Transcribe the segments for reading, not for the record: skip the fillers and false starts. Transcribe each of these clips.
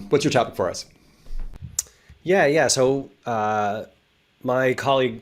What's your topic for us? Yeah. So my colleague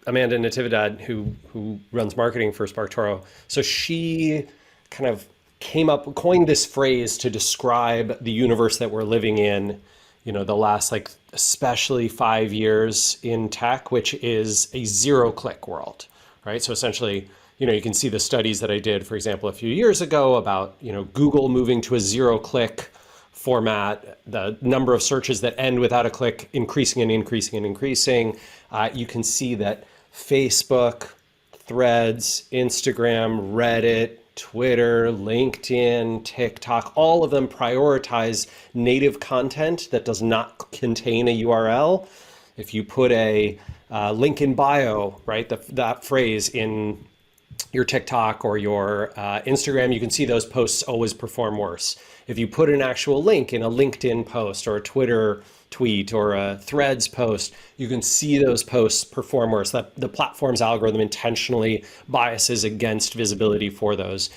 Amanda Natividad, who runs marketing for SparkToro, so she kind of coined this phrase to describe the universe that we're living in, the last like especially 5 years in tech, which is a zero-click world, right? So essentially, you can see the studies that I did, for example, a few years ago about, Google moving to a zero-click format, the number of searches that end without a click increasing and increasing and increasing. You can see that Facebook, Threads, Instagram, Reddit, Twitter, LinkedIn, TikTok, all of them prioritize native content that does not contain a URL. If you put a link in bio, right, that phrase in your TikTok or your Instagram, you can see those posts always perform worse. If you put an actual link in a LinkedIn post or a Twitter tweet or a Threads post, you can see those posts perform worse. That the platform's algorithm intentionally biases against visibility for those.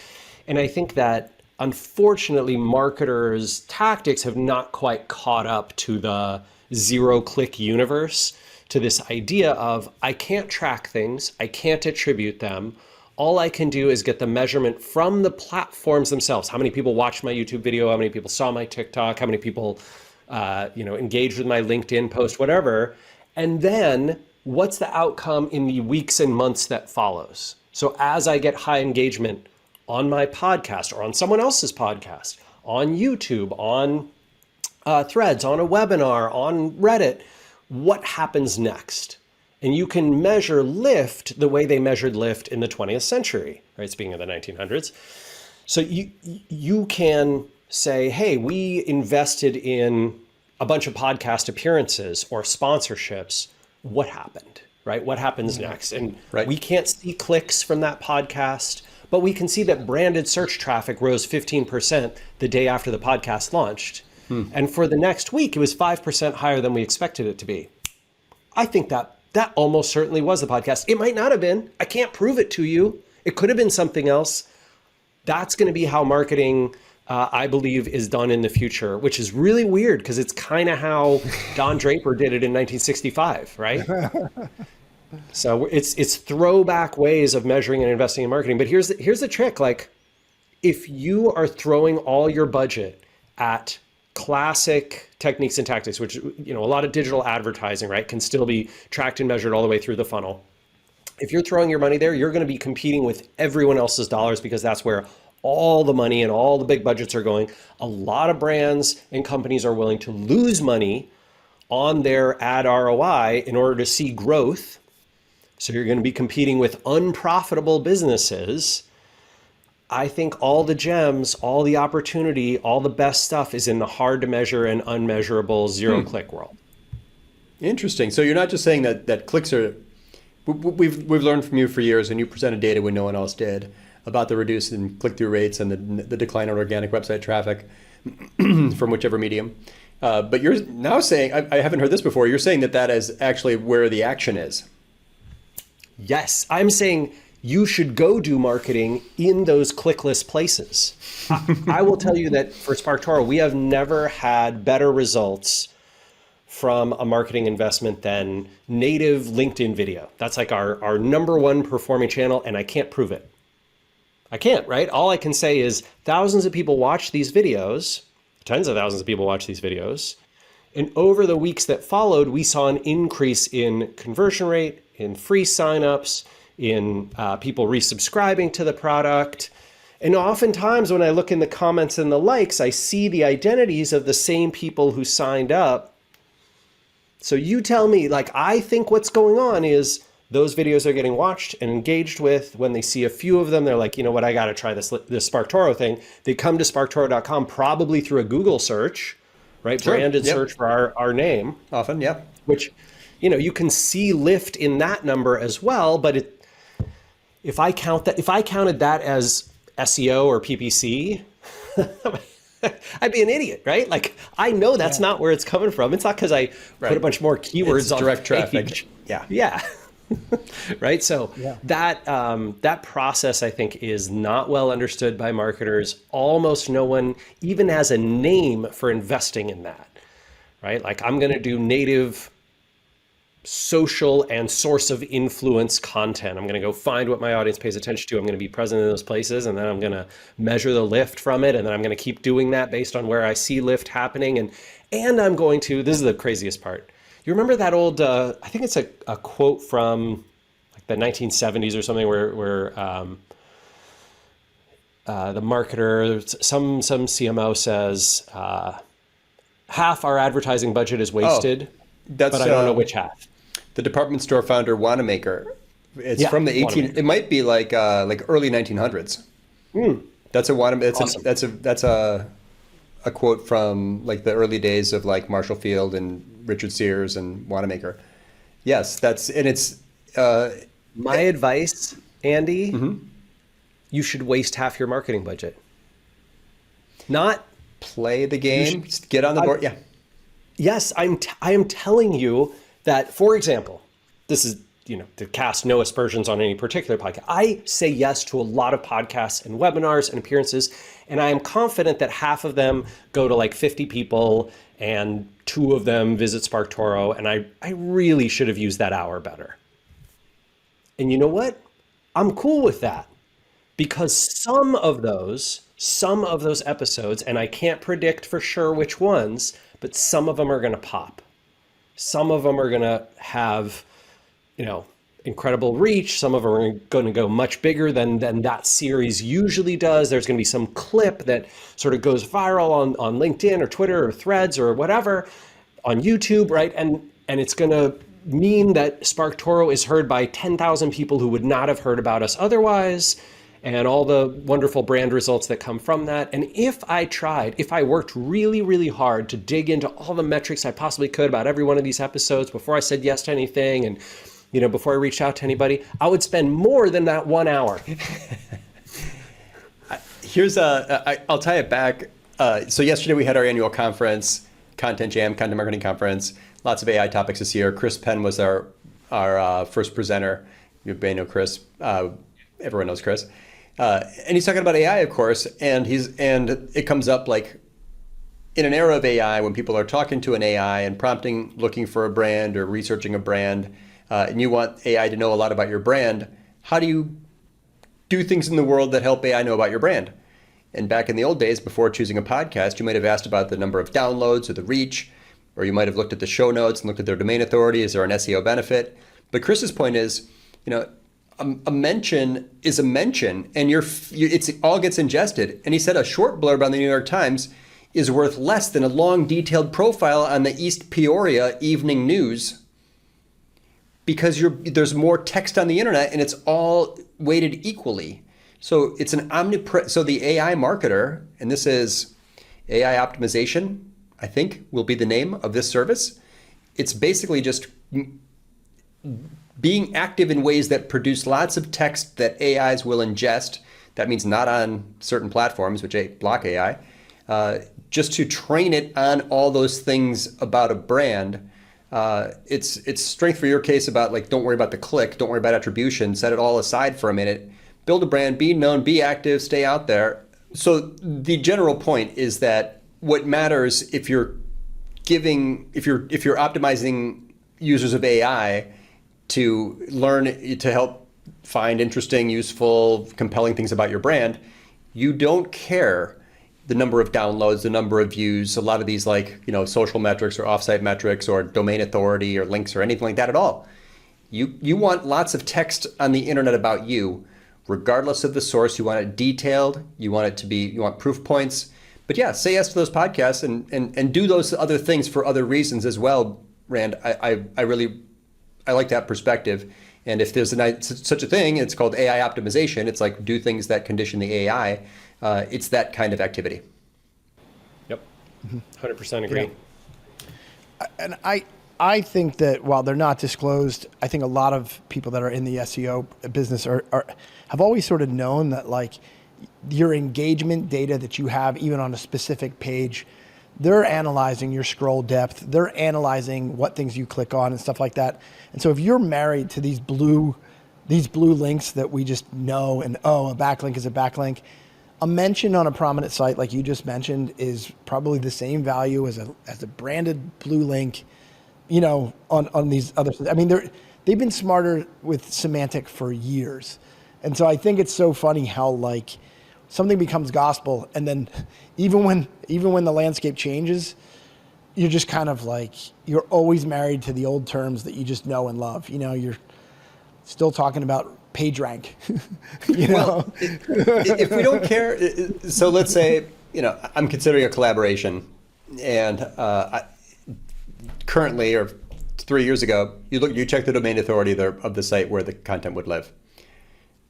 And I think that unfortunately, marketers' tactics have not quite caught up to the zero-click universe, to this idea of I can't track things, I can't attribute them. All I can do is get the measurement from the platforms themselves. How many people watched my YouTube video? How many people saw my TikTok? How many people, engaged with my LinkedIn post, whatever. And then what's the outcome in the weeks and months that follows? So as I get high engagement on my podcast or on someone else's podcast, on YouTube, on Threads, on a webinar, on Reddit, what happens next? And you can measure lift the way they measured lift in the 20th century, right? Speaking of the 1900s. So you can say, hey, we invested in a bunch of podcast appearances or sponsorships. What happened, right? What happens next? And we can't see clicks from that podcast, but we can see that branded search traffic rose 15% the day after the podcast launched. And for the next week, it was 5% higher than we expected it to be. I think that almost certainly was the podcast. It might not have been. I can't prove it to you. It could have been something else. That's going to be how marketing, I believe, is done in the future, which is really weird because it's kind of how Don Draper did it in 1965, right? So it's throwback ways of measuring and investing in marketing. But here's the trick. Like, if you are throwing all your budget at classic techniques and tactics, which, a lot of digital advertising, right, can still be tracked and measured all the way through the funnel. If you're throwing your money there, you're going to be competing with everyone else's dollars because that's where all the money and all the big budgets are going. A lot of brands and companies are willing to lose money on their ad ROI in order to see growth. So you're going to be competing with unprofitable businesses. I think all the gems, all the opportunity, all the best stuff is in the hard to measure and unmeasurable zero-click world. Interesting. So you're not just saying that clicks are. We've learned from you for years, and you presented data when no one else did about the reduce in click-through rates and the decline in organic website traffic from whichever medium. But you're now saying, I haven't heard this before. You're saying that is actually where the action is. Yes, I'm saying you should go do marketing in those clickless places. I will tell you that for SparkToro, we have never had better results from a marketing investment than native LinkedIn video. That's like our number one performing channel, and I can't prove it. I can't, right? All I can say is thousands of people watch these videos, tens of thousands of people watch these videos, and over the weeks that followed, we saw an increase in conversion rate, in free signups, in people resubscribing to the product. And oftentimes when I look in the comments and the likes, I see the identities of the same people who signed up. So you tell me, like, I think what's going on is those videos are getting watched and engaged with. When they see a few of them, they're like, you know what, I got to try this SparkToro thing. They come to SparkToro.com probably through a Google search, right? Sure. Branded search for our name. Often, yeah. Which, you can see lift in that number as well, but if I counted that as SEO or PPC, I'd be an idiot, right? Like, I know that's not where it's coming from. It's not because I put a bunch more keywords on direct traffic. Yeah. Right? So Yeah. that process, I think, is not well understood by marketers. Almost no one even has a name for investing in that, right? Like, I'm going to do native social and source of influence content. I'm going to go find what my audience pays attention to. I'm going to be present in those places, and then I'm going to measure the lift from it, and then I'm going to keep doing that based on where I see lift happening. And I'm going to, this is the craziest part. You remember that old, I think it's a quote from like the 1970s or something, where the marketer, some CMO says, half our advertising budget is wasted, That's but I don't know which half. the department store founder Wanamaker. It's Yeah, from the 18. Wanamaker. It might be like early 1900s. That's a Wanamaker. Awesome. That's a quote from like the early days of like Marshall Field and Richard Sears and Wanamaker. Yes, it's My advice, Andy, you should waste half your marketing budget. Not, play the game, just get on the board. Yeah. yes, I am telling you that, for example, this is, to cast no aspersions on any particular podcast. I say yes to a lot of podcasts and webinars and appearances, and I am confident that half of them go to like 50 people and 2 of them visit SparkToro, and I really should have used that hour better. And you know what? I'm cool with that, because some of those episodes, and I can't predict for sure which ones, but some of them are going to pop. Some of them are going to have, incredible reach. Some of them are going to go much bigger than that series usually does. There's going to be some clip that sort of goes viral on LinkedIn or Twitter or Threads or whatever, on YouTube, right? And it's going to mean that SparkToro is heard by 10,000 people who would not have heard about us otherwise, and all the wonderful brand results that come from that. And if I worked really, really hard to dig into all the metrics I possibly could about every one of these episodes before I said yes to anything, and before I reached out to anybody, I would spend more than that 1 hour. I'll tie it back. So yesterday we had our annual conference, Content Jam, Content Marketing Conference. Lots of AI topics this year. Chris Penn was our first presenter. You may know Chris. Everyone knows Chris. And he's talking about AI, of course, and it comes up like in an era of AI when people are talking to an AI and prompting, looking for a brand or researching a brand, and you want AI to know a lot about your brand. How do you do things in the world that help AI know about your brand? And back in the old days, before choosing a podcast, you might have asked about the number of downloads or the reach, or you might have looked at the show notes and looked at their domain authority. Is there an SEO benefit? But Chris's point is, a mention is a mention, and it all gets ingested. And he said a short blurb on the New York Times is worth less than a long, detailed profile on the East Peoria Evening News, because there's more text on the internet, and it's all weighted equally. So it's an so the AI marketer, and this is AI optimization, I think will be the name of this service. It's basically just being active in ways that produce lots of text that AIs will ingest. That means not on certain platforms, which block AI, just to train it on all those things about a brand. It's strength for your case about like, don't worry about the click, don't worry about attribution, set it all aside for a minute, build a brand, be known, be active, stay out there. So the general point is that what matters if you're optimizing users of AI to learn, to help find interesting, useful, compelling things about your brand, you don't care the number of downloads, the number of views, a lot of these like, social metrics or offsite metrics or domain authority or links or anything like that at all. You want lots of text on the internet about you, regardless of the source. You want it detailed. You want proof points. But yeah, say yes to those podcasts and do those other things for other reasons as well, Rand. I like that perspective. And if there's such a thing, it's called AI optimization. It's like do things that condition the AI. It's that kind of activity. Yep, 100% agree. Yeah. And I think that while they're not disclosed, I think a lot of people that are in the SEO business have always sort of known that like your engagement data that you have even on a specific page, they're analyzing your scroll depth. They're analyzing what things you click on and stuff like that. And so if you're married to these blue links that we just know, and a backlink is a backlink, a mention on a prominent site like you just mentioned is probably the same value as a branded blue link, on these other. I mean, they've been smarter with semantic for years, and so I think it's so funny how like something becomes gospel, and then even when the landscape changes, you're just kind of like you're always married to the old terms that you just know and love. You're still talking about page rank. Well, if we don't care, so let's say I'm considering a collaboration, and currently or 3 years ago, you check the domain authority of the site where the content would live.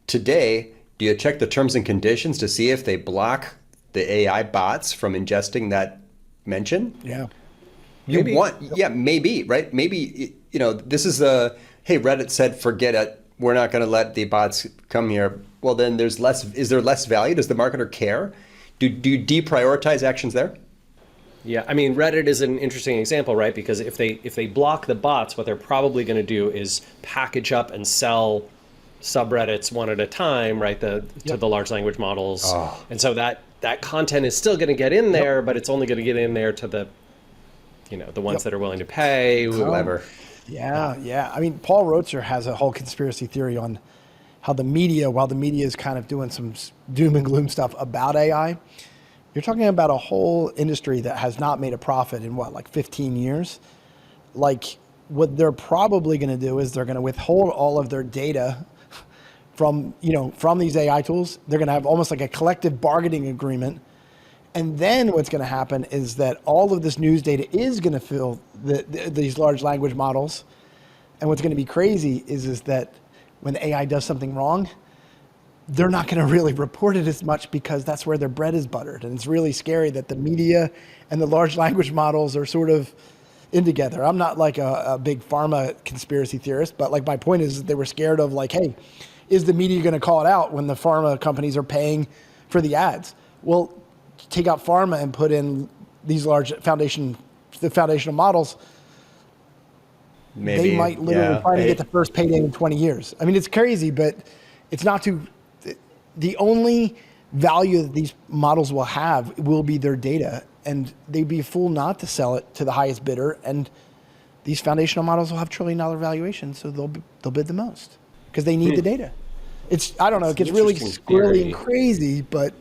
Today, do you check the terms and conditions to see if they block the AI bots from ingesting that mention? Yeah. Maybe, right? Maybe, this is hey, Reddit said, forget it. We're not going to let the bots come here. Well, then is there less value? Does the marketer care? Do you deprioritize actions there? Yeah, I mean, Reddit is an interesting example, right? Because if they block the bots, what they're probably going to do is package up and sell subreddits one at a time, right? To the large language models. Oh. And so that content is still going to get in there, but it's only going to get in there to the ones that are willing to pay, whoever. Yeah. I mean, Paul Roetzer has a whole conspiracy theory on how while the media is kind of doing some doom and gloom stuff about AI, you're talking about a whole industry that has not made a profit in 15 years. Like, what they're probably going to do is they're going to withhold all of their data from these AI tools. They're going to have almost like a collective bargaining agreement. And then what's going to happen is that all of this news data is going to fill these large language models. And what's going to be crazy is that when AI does something wrong, they're not going to really report it as much because that's where their bread is buttered. And it's really scary that the media and the large language models are sort of in together. I'm not like a big pharma conspiracy theorist, but like my point is they were scared of like, hey, is the media going to call it out when the pharma companies are paying for the ads? Well, take out pharma and put in these large foundational models, maybe they might literally finally get the first payday in 20 years. I mean, it's crazy, but it's not too. The only value that these models will have will be their data, and they'd be a fool not to sell it to the highest bidder. And these foundational models will have $1 trillion valuations, so they'll bid the most because they need the data. I don't know. It gets really squirrely and crazy, but.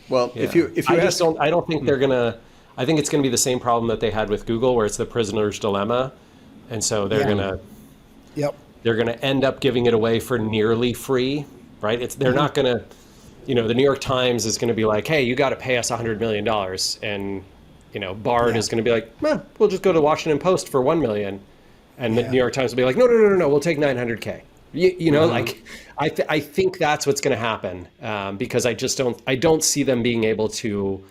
Well, if you I don't think they're gonna. I think it's gonna be the same problem that they had with Google, where it's the prisoner's dilemma, and so they're gonna. Yep. They're gonna end up giving it away for nearly free, right? They're not gonna. The New York Times is gonna be like, hey, you got to pay us $100 million, and Bard is gonna be like, we'll just go to Washington Post for $1 million, and the New York Times will be like, no, we'll take $900K. Like I think that's what's going to happen because I don't see them being able to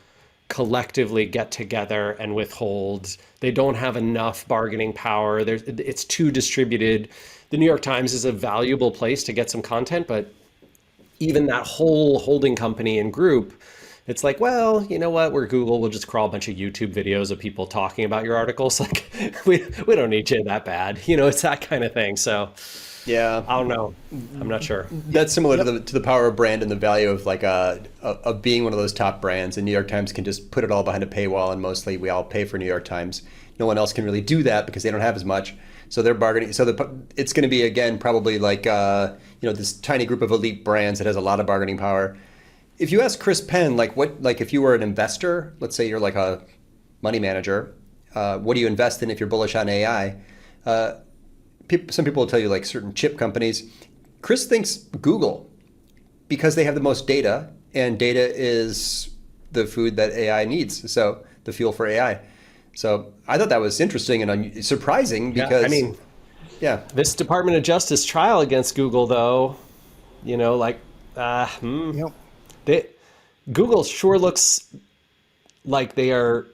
collectively get together and withhold. They don't have enough bargaining power. It's too distributed. The New York Times is a valuable place to get some content, but even that whole holding company and group, it's like, well, you know what? We're Google. We'll just crawl a bunch of YouTube videos of people talking about your articles. Like we don't need you that bad. It's that kind of thing. So. Yeah, I don't know. I'm not sure. That's similar to the power of brand and the value of like of being one of those top brands. And New York Times can just put it all behind a paywall, and mostly we all pay for New York Times. No one else can really do that because they don't have as much. So they're bargaining. So it's going to be again probably like this tiny group of elite brands that has a lot of bargaining power. If you ask Chris Penn, if you were an investor, let's say you're like a money manager, what do you invest in if you're bullish on AI? Some people will tell you like certain chip companies. Chris thinks Google because they have the most data, and data is the food that AI needs. So the fuel for AI. So I thought that was interesting and surprising because this Department of Justice trial against Google, though, Google sure looks like they are.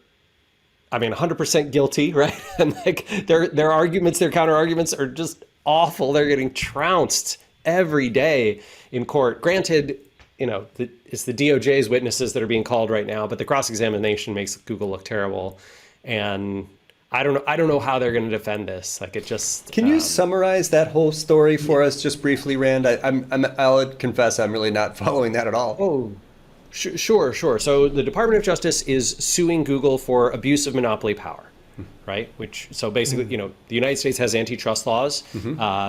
100% guilty, right? And like their arguments, their counter arguments are just awful. They're getting trounced every day in court. Granted, it's the DOJ's witnesses that are being called right now, but the cross-examination makes Google look terrible. And I don't know how they're going to defend this. Like, it just. Can you summarize that whole story for us just briefly, Rand? I'll confess I'm really not following that at all. Oh, sure. So the Department of Justice is suing Google for abuse of monopoly power, right? So basically, the United States has antitrust laws.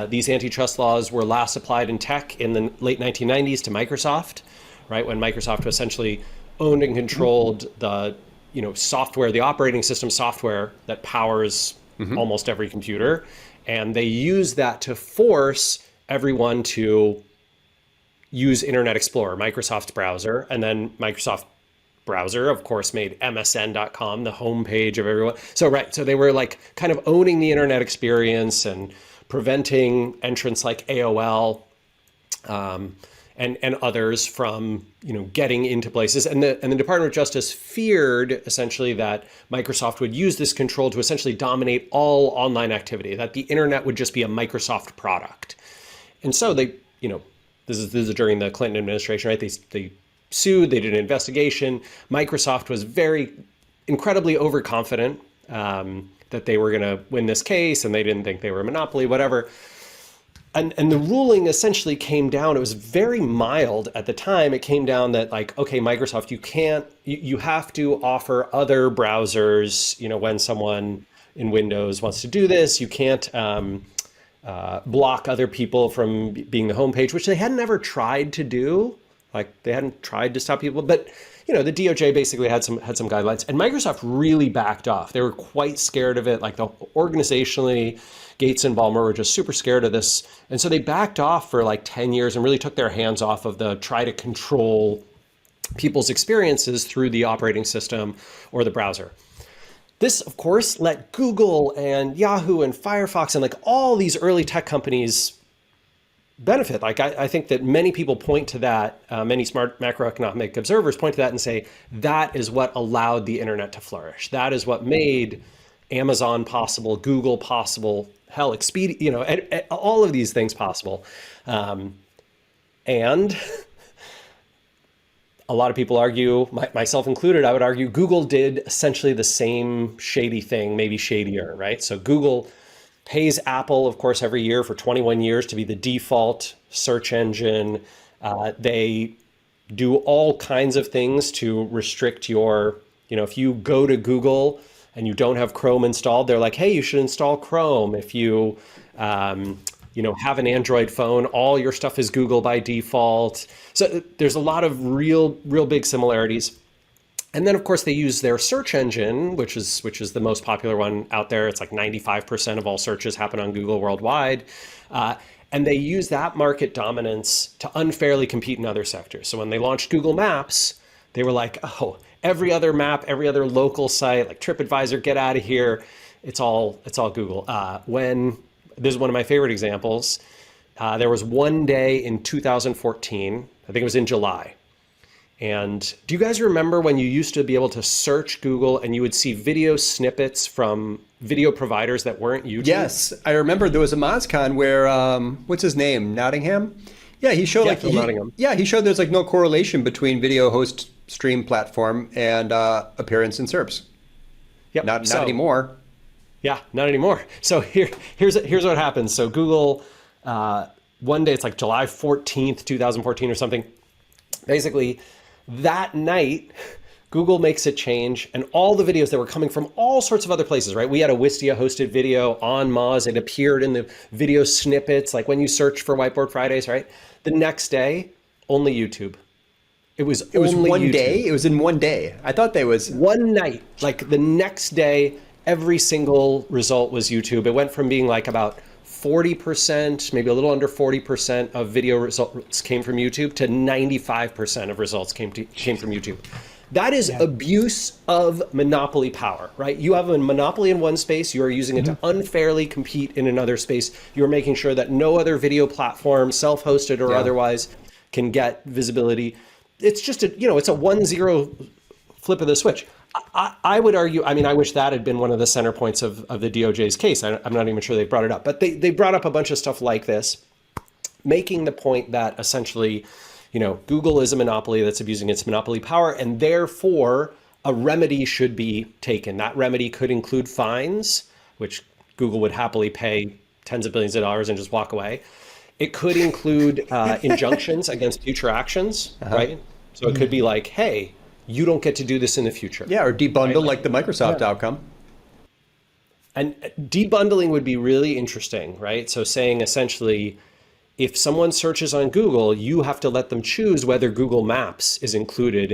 These antitrust laws were last applied in tech in the late 1990s to Microsoft, right? When Microsoft essentially owned and controlled the software, the operating system software that powers almost every computer. And they use that to force everyone to use Internet Explorer, Microsoft's browser. And then Microsoft browser, of course, made MSN.com the homepage of everyone. So they were like kind of owning the internet experience and preventing entrants like AOL and others from getting into places. And the Department of Justice feared essentially that Microsoft would use this control to essentially dominate all online activity, that the internet would just be a Microsoft product. And so they, this is during the Clinton administration, right? They sued, they did an investigation. Microsoft was incredibly overconfident that they were going to win this case, and they didn't think they were a monopoly, whatever. And the ruling essentially came down, it was very mild at the time. It came down that okay, Microsoft, you have to offer other browsers, when someone in Windows wants to do this, you can't block other people from being the homepage, which they hadn't ever tried to do. They hadn't tried to stop people, but the DOJ basically had some guidelines, and Microsoft really backed off. They were quite scared of it. Organizationally, Gates and Ballmer were just super scared of this, and so they backed off for 10 years and really took their hands off of the try to control people's experiences through the operating system or the browser. This, of course, let Google and Yahoo and Firefox and all these early tech companies benefit. I think that many people point to that, many smart macroeconomic observers point to that and say that is what allowed the internet to flourish. That is what made Amazon possible, Google possible, hell, Expedia, all of these things possible. And a lot of people argue, myself included, I would argue Google did essentially the same shady thing, maybe shadier, right? So Google pays Apple, of course, every year for 21 years to be the default search engine. They do all kinds of things to restrict your, if you go to Google and you don't have Chrome installed, they're like, hey, you should install Chrome. If you, have an Android phone, all your stuff is Google by default. So there's a lot of real big similarities. And then, of course, they use their search engine, which is the most popular one out there. It's 95% of all searches happen on Google worldwide. And they use that market dominance to unfairly compete in other sectors. So when they launched Google Maps, they were like, oh, every other map, every other local site, like TripAdvisor, get out of here. It's all Google. This is one of my favorite examples. There was one day in 2014, I think it was in July. And do you guys remember when you used to be able to search Google and you would see video snippets from video providers that weren't YouTube? Yes, I remember there was a MozCon where, what's his name, Nottingham? Yeah, he showed Nottingham. Yeah, he showed there's no correlation between video host stream platform and appearance in SERPs. Yep. Not anymore. Yeah, not anymore. So here's what happens. So Google, one day, it's July 14th, 2014 or something. Basically, that night, Google makes a change, and all the videos that were coming from all sorts of other places, right? We had a Wistia hosted video on Moz. It appeared in the video snippets, like when you search for Whiteboard Fridays, right? The next day, only YouTube. It was one YouTube. Day? It was in one day. I thought they was... One night. The next day, every single result was YouTube. It went from being about 40%, maybe a little under 40% of video results came from YouTube to 95% of results came from YouTube. That is abuse of monopoly power, right? You have a monopoly in one space. You are using it to unfairly compete in another space. You're making sure that no other video platform, self-hosted or otherwise, can get visibility. It's just it's a 1-0 flip of the switch. I would argue, I wish that had been one of the center points of the DOJ's case. I'm not even sure they brought it up, but they brought up a bunch of stuff like this, making the point that essentially, Google is a monopoly that's abusing its monopoly power, and therefore a remedy should be taken. That remedy could include fines, which Google would happily pay tens of billions of dollars and just walk away. It could include injunctions against future actions, right? So it could be like, hey, you don't get to do this in the future. Yeah, or debundle right? like the Microsoft outcome. And debundling would be really interesting, right? So saying essentially, if someone searches on Google, you have to let them choose whether Google Maps is included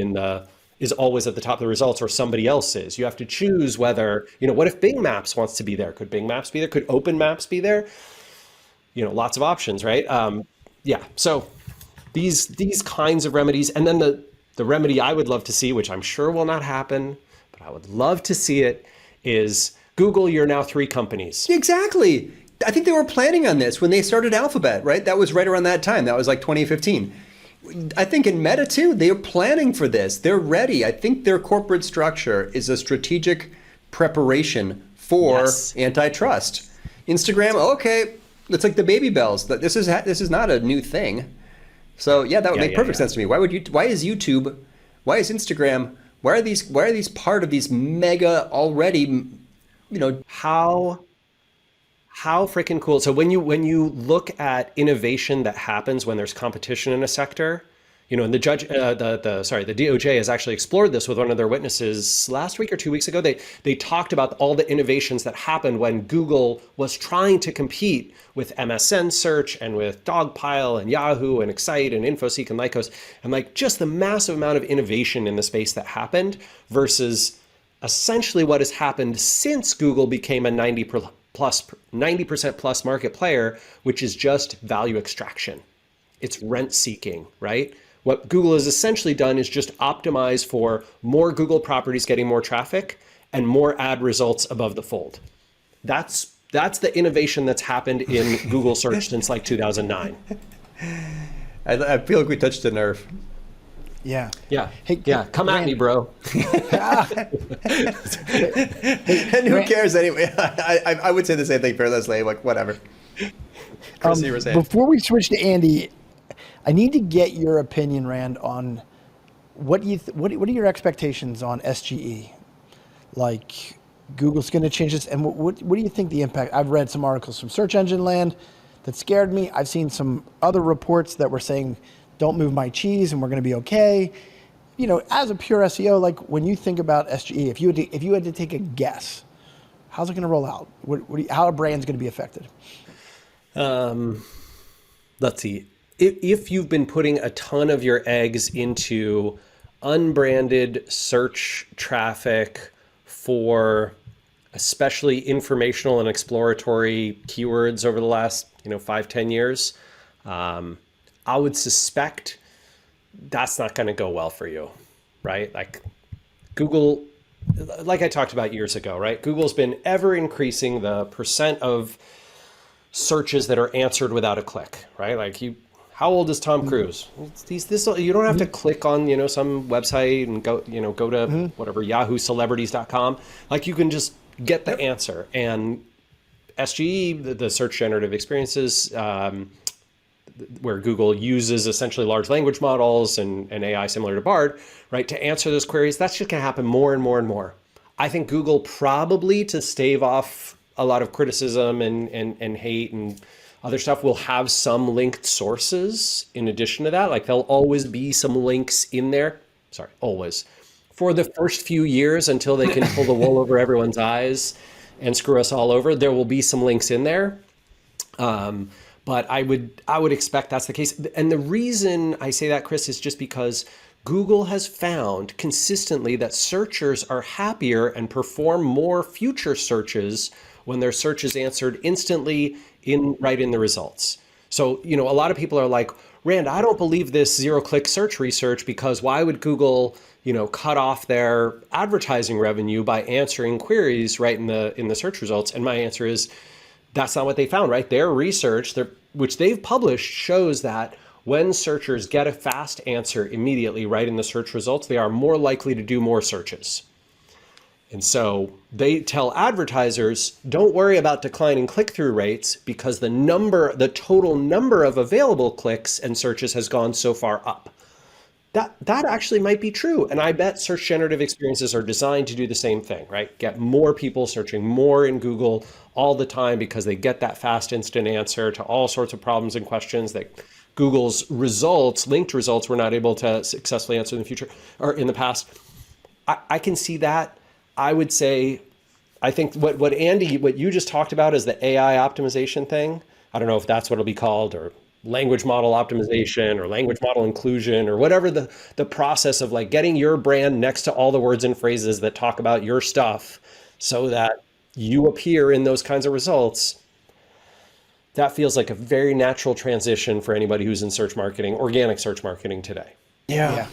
is always at the top of the results or somebody else is. You have to choose whether, what if Bing Maps wants to be there? Could Bing Maps be there? Could Open Maps be there? Lots of options, right? Yeah. So these kinds of remedies, and then the remedy I would love to see, which I'm sure will not happen, but I would love to see it, is Google, you're now 3 companies. Exactly. I think they were planning on this when they started Alphabet, right? That was right around that time. That was like 2015. I think in Meta too, they are planning for this. They're ready. I think their corporate structure is a strategic preparation for antitrust. Instagram, okay, it's like the baby bells. This is not a new thing. So yeah, that would make perfect sense to me. Why is YouTube, why is Instagram, why are these part of these mega already, How freaking cool. So when you look at innovation that happens when there's competition in a sector, and the DOJ has actually explored this with one of their witnesses last week or 2 weeks ago. They talked about all the innovations that happened when Google was trying to compete with MSN search and with Dogpile and Yahoo and Excite and InfoSeek and Lycos, and like just the massive amount of innovation in the space that happened versus essentially what has happened since Google became a 90% plus market player, which is just value extraction. It's rent seeking, right? What Google has essentially done is just optimize for more Google properties getting more traffic and more ad results above the fold. That's the innovation that's happened in Google search since like 2009. I feel like we touched a nerve. Yeah. Yeah. Hey, yeah. Come at me, bro. And who cares anyway? I would say the same thing for Leslie. Like, whatever. Chris, you were saying. Before we switch to Andy, I need to get your opinion, Rand, on what are your expectations on SGE? Like, Google's going to change this, and what do you think the impact? I've read some articles from Search Engine Land that scared me. I've seen some other reports that were saying, don't move my cheese and we're going to be okay. As a pure SEO, like when you think about SGE, if you had to take a guess, how's it going to roll out? How are brands going to be affected? Let's see. If you've been putting a ton of your eggs into unbranded search traffic for especially informational and exploratory keywords over the last 5-10 years, I would suspect that's not going to go well for you, right? Like Google, like I talked about years ago, right? Google's been ever increasing the percent of searches that are answered without a click, right? Like how old is Tom Cruise? You don't have to click on, some website and go to whatever, yahoo-celebrities.com. Like you can just get the answer. And SGE, the search generative experiences, where Google uses essentially large language models and AI similar to Bard, right, to answer those queries, that's just going to happen more and more and more. I think Google probably, to stave off a lot of criticism and hate and other stuff, will have some linked sources in addition to that. Like there'll always be some links in there. Sorry, always. For the first few years until they can pull the wool over everyone's eyes and screw us all over, there will be some links in there. But I would expect that's the case. And the reason I say that, Chris, is just because Google has found consistently that searchers are happier and perform more future searches when their search is answered instantly right in the results. So, a lot of people are like, Rand, I don't believe this zero-click search research because why would Google, cut off their advertising revenue by answering queries right in the search results? And my answer is, that's not what they found, right? Their research, which they've published, shows that when searchers get a fast answer immediately right in the search results, they are more likely to do more searches. And so they tell advertisers, don't worry about declining click-through rates because the total number of available clicks and searches has gone so far up. That actually might be true. And I bet search generative experiences are designed to do the same thing, right? Get more people searching more in Google all the time because they get that fast instant answer to all sorts of problems and questions that Google's results, linked results, were not able to successfully answer in the future or in the past. I can see that. I would say, I think what Andy, what you just talked about is the AI optimization thing. I don't know if that's what it'll be called, or language model optimization or language model inclusion, or whatever the process of like getting your brand next to all the words and phrases that talk about your stuff so that you appear in those kinds of results. That feels like a very natural transition for anybody who's in search marketing, organic search marketing today. Yeah.